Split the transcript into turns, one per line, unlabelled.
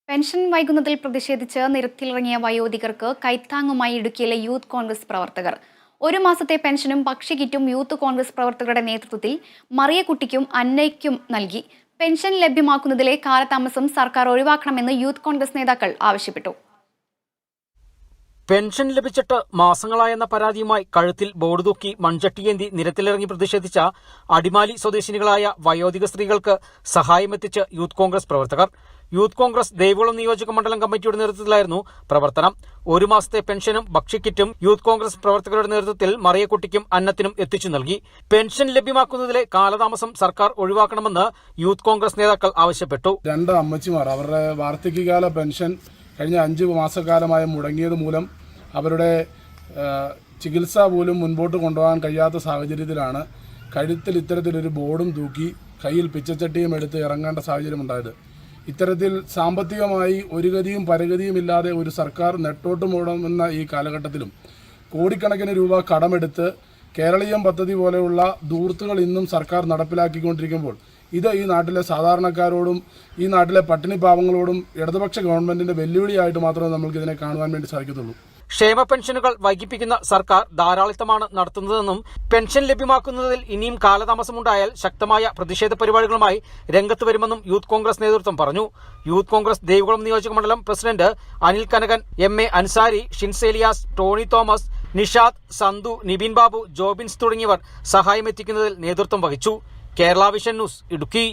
Pension വൈകുന്നതിൽ പ്രതിഷേധിച്ച് നിരത്തിലിറങ്ങിയ വയോധികർക്ക് കൈത്താങ്ങുമായി ഇടുക്കിയിലെ youth Congress പ്രവർത്തകർ. ഒരു മാസത്തെ പെൻഷനും ഭക്ഷ്യകിറ്റും യൂത്ത് കോൺഗ്രസ് പ്രവർത്തകരുടെ നേതൃത്വത്തിൽ മറിയക്കുട്ടിക്കും അന്നയ്ക്കും നൽകി. പെൻഷൻ ലഭ്യമാക്കുന്നതിലെ കാലതാമസം സർക്കാർ ഒഴിവാക്കണമെന്ന് യൂത്ത് കോൺഗ്രസ് നേതാക്കൾ ആവശ്യപ്പെട്ടു.
പെൻഷൻ ലഭിച്ചിട്ട് മാസങ്ങളായെന്ന പരാതിയുമായി കഴുത്തിൽ ബോർഡ് തൂക്കി മൺചട്ടിയേന്തി നിരത്തിലിറങ്ങി പ്രതിഷേധിച്ച അടിമാലി സ്വദേശിനികളായ വയോധിക സ്ത്രീകൾക്ക് സഹായമെത്തിച്ച് യൂത്ത് കോൺഗ്രസ് പ്രവർത്തകർ. യൂത്ത് കോൺഗ്രസ് ദേവികുളം നിയോജക മണ്ഡലം കമ്മിറ്റിയുടെ നേതൃത്വത്തിലായിരുന്നു പ്രവർത്തനം. ഒരു മാസത്തെ പെൻഷനും ഭക്ഷ്യക്കിറ്റും യൂത്ത് കോൺഗ്രസ് പ്രവർത്തകരുടെ നേതൃത്വത്തിൽ മറിയക്കുട്ടിക്കും അന്നത്തിനും എത്തിച്ചു നൽകി. പെൻഷൻ ലഭ്യമാക്കുന്നതിലെ കാലതാമസം സർക്കാർ ഒഴിവാക്കണമെന്ന് യൂത്ത് കോൺഗ്രസ് നേതാക്കൾ ആവശ്യപ്പെട്ടു.
രണ്ട് അമ്മച്ചിമാർ അവരുടെ വാർദ്ധക്യകാല പെൻഷൻ കഴിഞ്ഞ 5 മാസക്കാലമായി മുടങ്ങിയത് മൂലം അവരുടെ ചികിത്സ പോലും മുൻപോട്ട് കൊണ്ടുപോകാൻ കഴിയാത്ത സാഹചര്യത്തിലാണ് കഴുത്തിൽ ഇത്തരത്തിലൊരു ബോർഡും തൂക്കി കയ്യിൽ പിച്ചച്ചട്ടിയും എടുത്ത് ഇറങ്ങേണ്ട സാഹചര്യമുണ്ടായത്. ഇത്തരത്തിൽ സാമ്പത്തികമായി ഒരു ഗതിയും പരഗതിയും ഇല്ലാതെ ഒരു സർക്കാർ നെട്ടോട്ട് മൂടുമെന്ന ഈ കാലഘട്ടത്തിലും കോടിക്കണക്കിന് രൂപ കടമെടുത്ത് കേരളീയം പദ്ധതി പോലെയുള്ള ധൂർത്തുകൾ ഇന്നും സർക്കാർ നടപ്പിലാക്കിക്കൊണ്ടിരിക്കുമ്പോൾ ഇത് ഈ നാട്ടിലെ സാധാരണക്കാരോടും ഈ നാട്ടിലെ പട്ടിണി പാവങ്ങളോടും ഇടതുപക്ഷ ഗവൺമെന്റിന്റെ വെല്ലുവിളിയായിട്ട് മാത്രമേ നമുക്ക് ഇതിനെ കാണുവാൻ വേണ്ടി സാധിക്കത്തുള്ളൂ.
ക്ഷേമ പെൻഷനുകൾ വൈകിപ്പിക്കുന്ന സർക്കാർ ധാരാളിത്തമാണ് നടത്തുന്നതെന്നും പെൻഷൻ ലഭ്യമാക്കുന്നതിൽ ഇനിയും കാലതാമസമുണ്ടായാൽ ശക്തമായ പ്രതിഷേധ പരിപാടികളുമായി രംഗത്ത് വരുമെന്നും യൂത്ത് കോൺഗ്രസ് നേതൃത്വം പറഞ്ഞു. യൂത്ത് കോൺഗ്രസ് ദേവികുളം നിയോജക മണ്ഡലം പ്രസിഡന്റ് അനിൽ കനകൻ, MA അൻസാരി, ഷിൻസേലിയാസ്, ടോണി തോമസ്, നിഷാദ്, സന്തു, നിബിൻ ബാബു, ജോബിൻസ് തുടങ്ങിയവർ സഹായമെത്തിക്കുന്നതിൽ നേതൃത്വം വഹിച്ചു. Kerala Vision News, Idukki.